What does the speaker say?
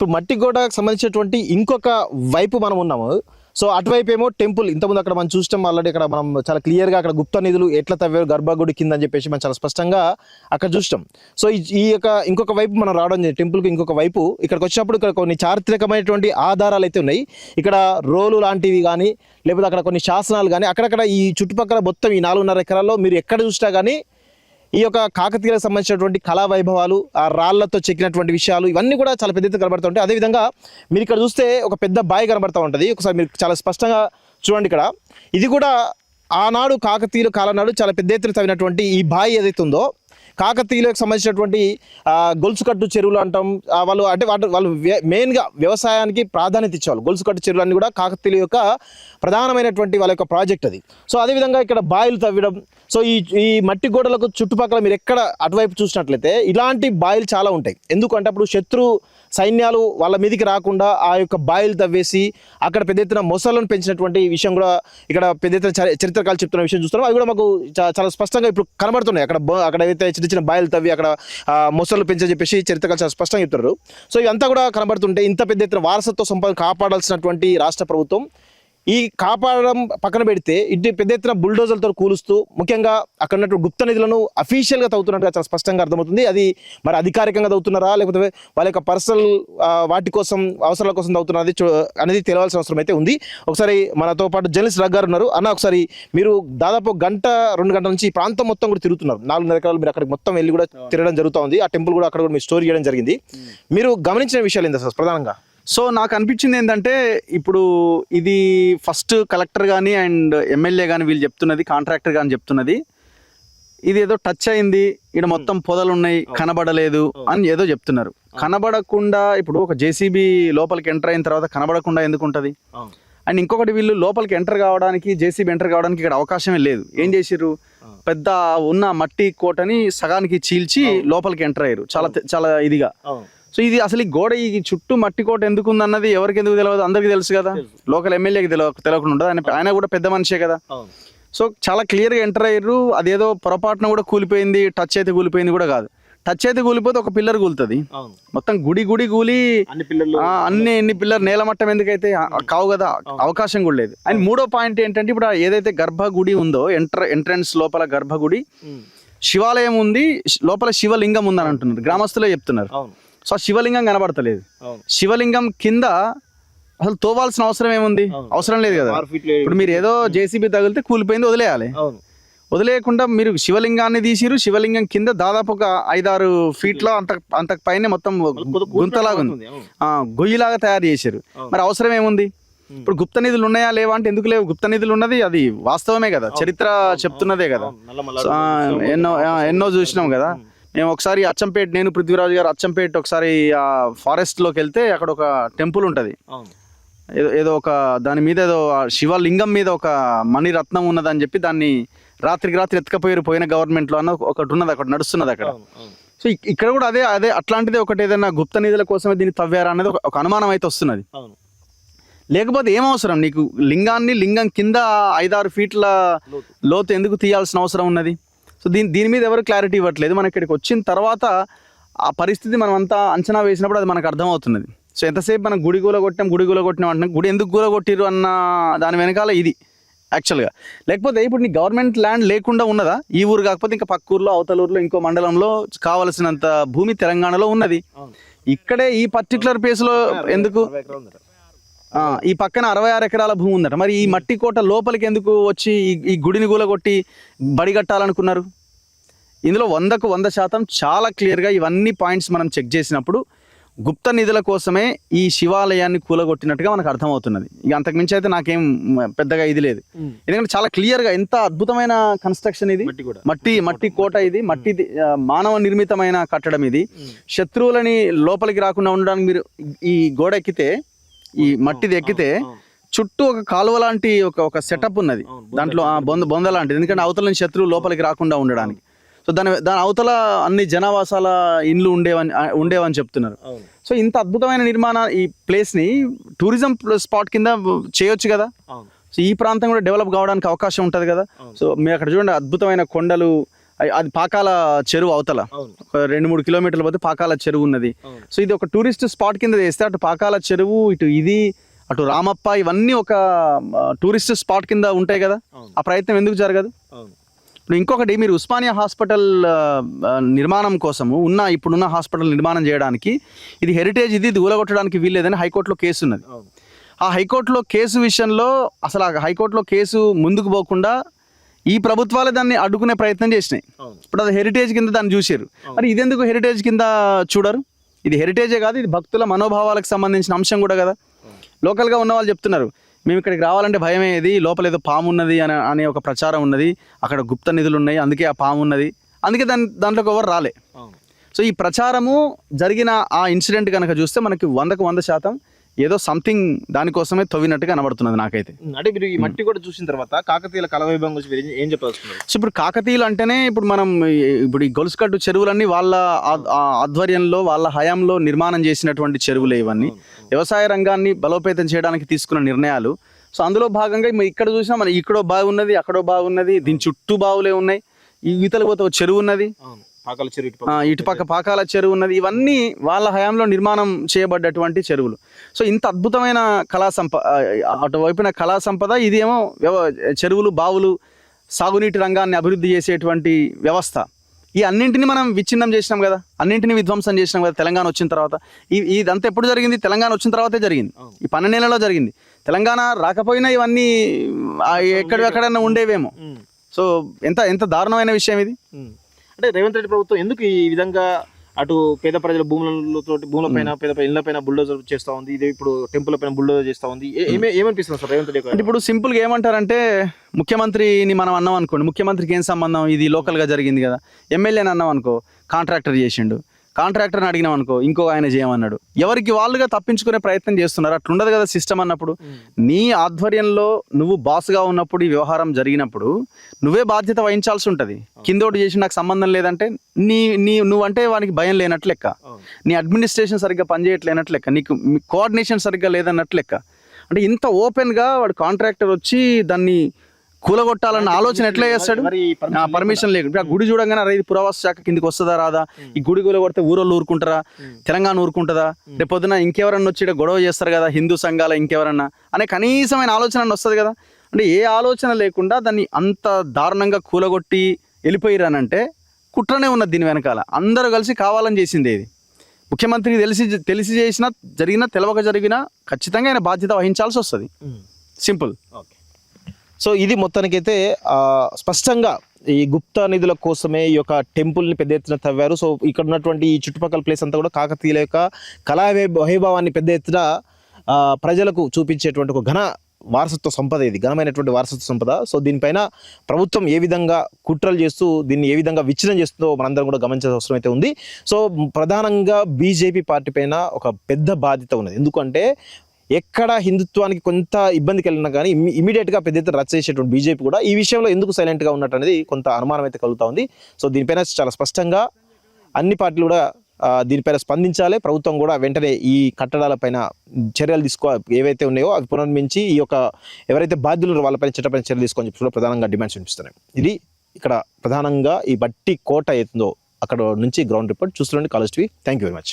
ఇప్పుడు మట్టి గోడకు సంబంధించినటువంటి ఇంకొక వైపు మనం ఉన్నాము. సో అటువైపు ఏమో టెంపుల్, ఇంతకుముందు అక్కడ మనం చూస్తాం ఆల్రెడీ, అక్కడ మనం చాలా క్లియర్గా అక్కడ గుప్త నిధులు ఎట్లా తవ్వారు గర్భగుడి కింద అని చెప్పేసి మనం చాలా స్పష్టంగా అక్కడ చూస్తాం. సో ఈ యొక్క ఇంకొక వైపు మనం రావడం జరిగింది, టెంపుల్కి ఇంకొక వైపు. ఇక్కడికి వచ్చినప్పుడు ఇక్కడ కొన్ని చారిత్రకమైనటువంటి ఆధారాలు అయితే ఉన్నాయి. ఇక్కడ రోలు లాంటివి కానీ లేకపోతే అక్కడ కొన్ని శాసనాలు కానీ అక్కడక్కడ ఈ చుట్టుపక్కల మొత్తం ఈ 4.5 ఎకరాల్లో మీరు ఎక్కడ చూసినా కానీ ఈ యొక్క కాకతీయులకు సంబంధించినటువంటి కళా వైభవాలు, ఆ రాళ్లతో చెక్కినటువంటి విషయాలు ఇవన్నీ కూడా చాలా పెద్ద ఎత్తున కనబడుతూ ఉంటాయి. అదేవిధంగా మీరు ఇక్కడ చూస్తే ఒక పెద్ద బావి కనబడుతూ ఉంటుంది. ఒకసారి మీరు చాలా స్పష్టంగా చూడండి. ఇక్కడ ఇది కూడా ఆనాడు కాకతీయుల కాలం నాడు చాలా పెద్ద ఎత్తున తవ్వినటువంటి ఈ బావి ఏదైతే ఉందో, కాకతీయులకు సంబంధించినటువంటి గొలుసుకట్టు చెరువులు అంటాం. వాళ్ళు అంటే వాళ్ళు మెయిన్గా వ్యవసాయానికి ప్రాధాన్యత ఇచ్చేవాళ్ళు. గొలుసుకట్టు చెరువులు అన్నీ కూడా కాకతీయుల యొక్క ప్రధానమైనటువంటి వాళ్ళ యొక్క ప్రాజెక్ట్ అది. సో అదేవిధంగా ఇక్కడ బావిలు తవ్వడం. సో ఈ మట్టి గోడలకు చుట్టుపక్కల మీరు ఎక్కడ అటువైపు చూసినట్లయితే ఇలాంటి బావిలు చాలా ఉంటాయి. ఎందుకంటే అప్పుడు శత్రు సైన్యాలు వాళ్ళ మీదికి రాకుండా ఆ యొక్క బావిలు తవ్వేసి అక్కడ పెద్ద ఎత్తున మొసళ్ళను పెంచినటువంటి విషయం కూడా ఇక్కడ పెద్ద ఎత్తున చరిత్రకాలు చెప్తున్న విషయం చూస్తున్నాం. అవి కూడా మాకు చాలా స్పష్టంగా ఇప్పుడు కనబడుతున్నాయి. అక్కడ ఏవైతే చిన్న చిన్న బావిలు తవ్వి అక్కడ మొసళ్ళు పెంచని చెప్పేసి చరిత్రకాలు చాలా స్పష్టంగా చెప్తున్నారు. సో ఇవంతా కూడా కనబడుతుంటే ఇంత పెద్ద ఎత్తున వారసత్వ సంపద కాపాడాల్సినటువంటి రాష్ట్ర ప్రభుత్వం ఈ కాపాడడం పక్కన పెడితే ఇటు పెద్ద ఎత్తున బుల్డోజర్లతో కూలుస్తూ ముఖ్యంగా అక్కడ ఉన్నటువంటి గుప్త నిధులను అఫీషియల్గా తవ్వుతున్నట్టుగా చాలా స్పష్టంగా అర్థమవుతుంది. అది మరి అధికారికంగా తవ్వుతున్నారా లేకపోతే వాళ్ళ యొక్క పర్సనల్ వాటి కోసం అవసరాల కోసం తవ్వుతున్నది అనేది తెలియాల్సిన అవసరం అయితే ఉంది. ఒకసారి మనతో పాటు జర్నలిస్ట్ రఘు గారు ఉన్నారు. అన్న, ఒకసారి మీరు దాదాపు 1-2 గంటల నుంచి ఈ ప్రాంతం మొత్తం కూడా తిరుగుతున్నారు. 4.5 ఎకరాలు మీరు అక్కడికి మొత్తం వెళ్ళి కూడా తిరగడం జరుగుతూ ఉంది. ఆ టెంపుల్ కూడా అక్కడ కూడా మీరు స్టోరీ చేయడం జరిగింది. మీరు గమనించిన విషయాలు ఏంటి అసలు ప్రధానంగా? సో నాకు అనిపించింది ఏంటంటే, ఇప్పుడు ఇది ఫస్ట్ కలెక్టర్ కానీ అండ్ ఎమ్మెల్యే కానీ వీళ్ళు చెప్తున్నది, కాంట్రాక్టర్ కానీ చెప్తున్నది ఇది ఏదో టచ్ అయింది, ఇక్కడ మొత్తం పొదలు ఉన్నాయి, కనబడలేదు అని ఏదో చెప్తున్నారు. కనబడకుండా ఇప్పుడు ఒక జేసీబీ లోపలికి ఎంటర్ అయిన తర్వాత కనబడకుండా ఎందుకు ఉంటుంది? అండ్ ఇంకొకటి, వీళ్ళు లోపలికి ఎంటర్ కావడానికి, జేసీబీ ఎంటర్ కావడానికి ఇక్కడ అవకాశమే లేదు. ఏం చేసిర్రు, పెద్ద ఉన్న మట్టి కోటని సగానికి చీల్చి లోపలికి ఎంటర్ అయ్యారు చాలా చాలా ఇదిగా. సో ఇది అసలు ఈ గోడ, ఈ చుట్టూ మట్టి కోట ఎందుకు ఉందన్నది ఎవరికి ఎందుకు తెలియదు? అందరికీ తెలుసు కదా, లోకల్ ఎమ్మెల్యేకి తెలియకుండా ఉండదు. ఆయన కూడా పెద్ద మనిషే కదా. సో చాలా క్లియర్గా ఎంటర్ అయ్యారు. అదేదో పొరపాటున కూడా కూలిపోయింది, టచ్ అయితే కూలిపోయింది కూడా కాదు. టచ్ అయితే కూలిపోతే ఒక పిల్లర్ కూలుతుంది, మొత్తం గుడి కూలి ఎన్ని పిల్లర్ నేల మట్టం ఎందుకైతే కావు కదా, అవకాశం కూడా లేదు. అండ్ మూడో పాయింట్ ఏంటంటే, ఇప్పుడు ఏదైతే గర్భగుడి ఉందో, ఎంట్రన్స్ లోపల గర్భగుడి, శివాలయం ఉంది, లోపల శివలింగం ఉందని అంటున్నారు, గ్రామస్తులే చెప్తున్నారు. సో శివలింగం కనబడతలేదు. శివలింగం కింద అసలు తోవాల్సిన అవసరం ఏముంది? అవసరం లేదు కదా. ఇప్పుడు మీరు ఏదో జేసీబీ తగిలితే కూలిపోయింది, వదిలేయాలి. వదిలేయకుండా మీరు శివలింగాన్ని తీసిరు, శివలింగం కింద దాదాపు ఒక 5-6 ఫీట్లో అంతకు పైన మొత్తం గుంతలాగా ఉంది, గొయ్యిలాగా తయారు చేశారు. మరి అవసరం ఏముంది? ఇప్పుడు గుప్త నిధులు ఉన్నాయా లేవా అంటే, ఎందుకు లేవు? గుప్త నిధులు ఉన్నది అది వాస్తవమే కదా, చరిత్ర చెప్తున్నదే కదా. ఎన్నో చూసినాం కదా. మేము ఒకసారి అచ్చంపేట, నేను పృథ్వీరాజు గారు అచ్చంపేట ఒకసారి ఆ ఫారెస్ట్లోకి వెళ్తే అక్కడ ఒక టెంపుల్ ఉంటుంది, ఏదో ఒక దాని మీద ఏదో శివలింగం మీద ఒక మణిరత్నం ఉన్నదని చెప్పి దాన్ని రాత్రికి రాత్రి పోయిన గవర్నమెంట్లో అన్న ఒకటి ఉన్నది, అక్కడ నడుస్తున్నది అక్కడ. సో ఇక్కడ కూడా అదే అట్లాంటిది ఒకటి, ఏదైనా గుప్త నిధుల కోసమే దీన్ని తవ్వారా అనేది ఒక అనుమానం అయితే వస్తున్నది. లేకపోతే ఏం అవసరం నీకు లింగం కింద 5-6 ఫీట్ల లోతు ఎందుకు తీయాల్సిన అవసరం ఉన్నది? సో దీని మీద ఎవరు క్లారిటీ ఇవ్వట్లేదు. మనం ఇక్కడికి వచ్చిన తర్వాత ఆ పరిస్థితి మనం అంతా అంచనా వేసినప్పుడు అది మనకు అర్థమవుతున్నది. సో ఎంతసేపు మనం గుడి కూలగొట్టినాం అంటే గుడి ఎందుకు కూలగొట్టిరు అన్న దాని వెనకాల ఇది యాక్చువల్గా. లేకపోతే ఇప్పుడు నీ గవర్నమెంట్ ల్యాండ్ లేకుండా ఉన్నదా? ఈ ఊరు కాకపోతే ఇంకా పక్క ఊర్లో, అవతల ఊర్లో, ఇంకో మండలంలో కావలసినంత భూమి తెలంగాణలో ఉన్నది. ఇక్కడే ఈ పర్టికులర్ ప్లేస్లో ఎందుకు? ఈ పక్కన 66 ఎకరాల భూమి ఉందట. మరి ఈ మట్టి కోట లోపలికి ఎందుకు వచ్చి ఈ గుడిని కూలగొట్టి బడి కట్టాలనుకున్నారు? ఇందులో 100% చాలా క్లియర్గా ఇవన్నీ పాయింట్స్ మనం చెక్ చేసినప్పుడు గుప్త నిధుల కోసమే ఈ శివాలయాన్ని కూలగొట్టినట్టుగా మనకు అర్థమవుతున్నది. ఇక అంతకుమించి అయితే నాకేం పెద్దగా ఇది లేదు. ఎందుకంటే చాలా క్లియర్గా ఎంత అద్భుతమైన కన్స్ట్రక్షన్ ఇది, మట్టి కోట ఇది, మట్టి మానవ నిర్మితమైన కట్టడం ఇది. శత్రువులని లోపలికి రాకుండా ఉండడానికి మీరు ఈ గోడ ఎక్కితే, ఈ మట్టిది ఎక్కితే చుట్టూ ఒక కాలువ లాంటి ఒక సెటప్ ఉన్నది, దాంట్లో బొంద లాంటిది. ఎందుకంటే అవతల నుంచి శత్రువు లోపలికి రాకుండా ఉండడానికి. సో దాని అవతల అన్ని జనావాసాల ఇండ్లు ఉండేవని చెప్తున్నారు. సో ఇంత అద్భుతమైన ఈ ప్లేస్ని టూరిజం స్పాట్ కింద చేయొచ్చు కదా. సో ఈ ప్రాంతం కూడా డెవలప్ కావడానికి అవకాశం ఉంటుంది కదా. సో మీరు అక్కడ చూడండి, అద్భుతమైన కొండలు, అది పాకాల చెరువు అవతల ఒక 2-3 కిలోమీటర్ల పోతే పాకాల చెరువు ఉన్నది. సో ఇది ఒక టూరిస్ట్ స్పాట్ కింద చేస్తే అటు పాకాల చెరువు, ఇటు ఇది, అటు రామప్ప, ఇవన్నీ ఒక టూరిస్ట్ స్పాట్ కింద ఉంటాయి కదా. ఆ ప్రయత్నం ఎందుకు జరగదు? ఇప్పుడు ఇంకొకటి, మీరు ఉస్మానియా హాస్పిటల్ నిర్మాణం కోసము ఇప్పుడున్న హాస్పిటల్ నిర్మాణం చేయడానికి ఇది హెరిటేజ్, ఇది ఊలగొట్టడానికి వీల్లేదని హైకోర్టులో కేసు ఉన్నది. ఆ హైకోర్టులో కేసు విషయంలో అసలు ఆ హైకోర్టులో కేసు ముందుకు పోకుండా ఈ ప్రభుత్వాలే దాన్ని అడ్డుకునే ప్రయత్నం చేసినాయి. ఇప్పుడు అది హెరిటేజ్ కింద దాన్ని చూసారు. మరి ఇదెందుకు హెరిటేజ్ కింద చూడరు? ఇది హెరిటేజే కాదు, ఇది భక్తుల మనోభావాలకు సంబంధించిన అంశం కూడా కదా. లోకల్గా ఉన్న వాళ్ళు చెప్తున్నారు, మేము ఇక్కడికి రావాలంటే భయమే, ఇది లోపల ఏదో పాము ఉన్నది అనే ఒక ప్రచారం ఉన్నది, అక్కడ గుప్త నిధులు ఉన్నాయి, అందుకే ఆ పాము ఉన్నది, అందుకే దాంట్లోకి ఎవరు రాలే. సో ఈ ప్రచారము జరిగిన ఆ ఇన్సిడెంట్ కనుక చూస్తే మనకి 100కు 100% ఏదో సంథింగ్ దానికోసమే తవ్వినట్టుగా కనబడుతున్నది నాకైతే. అంటే మీరు ఈ మట్టి కూడా చూసిన తర్వాత కాకతీయుల కళ వైభవం గురించి ఏం చెప్పాల్సుకున్నారు? సో ఇప్పుడు కాకతీయులు అంటేనే ఇప్పుడు మనం ఇప్పుడు ఈ గొలుసుకట్టు చెరువులన్నీ వాళ్ళ ఆధ్వర్యంలో, వాళ్ళ హయాంలో నిర్మాణం చేసినటువంటి చెరువులే ఇవన్నీ. వ్యవసాయ రంగాన్ని బలోపేతం చేయడానికి తీసుకున్న నిర్ణయాలు. సో అందులో భాగంగా ఇక్కడ చూసినా మనం ఇక్కడో బావి ఉన్నది, అక్కడో బావి ఉన్నది, దీని చుట్టూ బావులే ఉన్నాయి, ఈ ఈతలు పోతే ఒక చెరువు ఉన్నది, ఇటుపక్క పాకాల చెరువు ఉన్నది. ఇవన్నీ వాళ్ళ హయాంలో నిర్మాణం చేయబడ్డటువంటి చెరువులు. సో ఇంత అద్భుతమైన అటువైపున కళా సంపద, ఇది ఏమో చెరువులు, బావులు, సాగునీటి రంగాన్ని అభివృద్ధి చేసేటువంటి వ్యవస్థ. ఈ అన్నింటినీ మనం విచ్ఛిన్నం చేసినాం కదా, అన్నింటినీ విధ్వంసం చేసినాం కదా తెలంగాణ వచ్చిన తర్వాత. ఇదంతా ఎప్పుడు జరిగింది? తెలంగాణ వచ్చిన తర్వాతే జరిగింది. ఈ 12 నెలల్లో జరిగింది. తెలంగాణ రాకపోయినా ఇవన్నీ ఎక్కడెక్కడన్నా ఉండేవేమో. సో ఎంత దారుణమైన విషయం ఇది. అంటే రేవంత్ రెడ్డి ప్రభుత్వం ఎందుకు ఈ విధంగా అటు పేద ప్రజల భూములపైన, పేద ఇళ్లపైన బుల్డోజర్ చేస్తూ ఉంది, ఇది ఇప్పుడు టెంపుల్ పైన బుల్డోజర్ చేస్తూ ఉంది, ఏమనిపిస్తుంది సార్ రేవంత్ రెడ్డి? అంటే ఇప్పుడు సింపుల్గా ఏమంటారంటే, ముఖ్యమంత్రిని మనం అన్నాం అనుకోండి, ముఖ్యమంత్రికి ఏం సంబంధం, ఇది లోకల్గా జరిగింది కదా. ఎమ్మెల్యేని అన్నాం అనుకో, కాంట్రాక్టర్ చేసిండు, కాంట్రాక్టర్ని అడిగినాం అనుకో, ఇంకో ఆయన చేయమన్నాడు. ఎవరికి వాళ్ళుగా తప్పించుకునే ప్రయత్నం చేస్తున్నారు. అట్లుండదు కదా సిస్టమ్ అన్నప్పుడు. నీ ఆధ్వర్యంలో నువ్వు బాస్గా ఉన్నప్పుడు, ఈ వ్యవహారం జరిగినప్పుడు నువ్వే బాధ్యత వహించాల్సి ఉంటుంది. కిందోటి చేసి నాకు సంబంధం లేదంటే నువ్వంటే వానికి భయం లేనట్లు లెక్క, నీ అడ్మినిస్ట్రేషన్ సరిగ్గా పనిచేయట్లేనట్లు లెక్క, నీకు కోఆర్డినేషన్ సరిగ్గా లేదన్నట్లు లెక్క. అంటే ఇంత ఓపెన్గా వాడు కాంట్రాక్టర్ వచ్చి దాన్ని కూలగొట్టాలన్న ఆలోచన ఎట్లా చేస్తాడు? పర్మిషన్ లేకుండా ఆ గుడి చూడంగానే అరే ఇది పురావస్తు శాఖ కిందికి వస్తుందా రాదా, ఈ గుడి కూలగొడితే ఊరోళ్ళు ఊరుకుంటారా, తెలంగాణ ఊరుకుంటుందా, రేపొద్దున ఇంకెవరన్నా వచ్చి గొడవ చేస్తారు కదా హిందూ సంఘాల ఇంకెవరన్నా అనే కనీసమైన ఆలోచన వస్తుంది కదా. అంటే ఏ ఆలోచన లేకుండా దాన్ని అంత దారుణంగా కూలగొట్టి వెళ్ళిపోయిరానంటే కుట్రనే ఉన్నది దీని వెనకాల. అందరూ కలిసి కావాలని చేసింది ఇది. ముఖ్యమంత్రికి తెలిసి చేసినా జరిగినా తెలవక జరిగినా ఖచ్చితంగా ఆయన బాధ్యత వహించాల్సి వస్తుంది. సింపుల్. సో ఇది మొత్తానికైతే స్పష్టంగా ఈ గుప్తా నిధుల కోసమే ఈ యొక్క టెంపుల్ని పెద్ద ఎత్తున తవ్వారు. సో ఇక్కడ ఉన్నటువంటి ఈ చుట్టుపక్కల ప్లేస్ అంతా కూడా కాకతీయుల యొక్క కళా వైభవాన్ని పెద్ద ఎత్తున ప్రజలకు చూపించేటువంటి ఒక వారసత్వ సంపద, ఇది ఘనమైనటువంటి వారసత్వ సంపద. సో దీనిపైన ప్రభుత్వం ఏ విధంగా కుట్రలు చేస్తూ దీన్ని ఏ విధంగా విచ్ఛిన్నం చేస్తుందో మనందరం కూడా గమనించాల్సిన అవసరం అయితే ఉంది. సో ప్రధానంగా బీజేపీ పార్టీ పైన ఒక పెద్ద బాధ్యత ఉన్నది. ఎందుకంటే ఎక్కడ హిందుత్వానికి కొంత ఇబ్బందికి వెళ్ళినా కానీ ఇమీడియట్గా పెద్ద ఎత్తున రచ్చ చేసేటువంటి బీజేపీ కూడా ఈ విషయంలో ఎందుకు సైలెంట్గా ఉన్నట్టు అనేది కొంత అనుమానం అయితే కలుగుతూ ఉంది. సో దీనిపైన చాలా స్పష్టంగా అన్ని పార్టీలు కూడా దీనిపైన స్పందించాలి. ప్రభుత్వం కూడా వెంటనే ఈ కట్టడాలపైన చర్యలు ఏవైతే ఉన్నాయో అవి పునర్మించి ఈ యొక్క ఎవరైతే బాధ్యులు వాళ్ళపైన చట్టపైన చర్యలు తీసుకొని చెప్పి ప్రధానంగా డిమాండ్స్ వినిపిస్తున్నాయి. ఇది ఇక్కడ ప్రధానంగా ఈ బట్టి కోట అవుతుందో అక్కడ నుంచి గ్రౌండ్ రిపోర్ట్ చూస్తుండండి college TV. Thank you very much.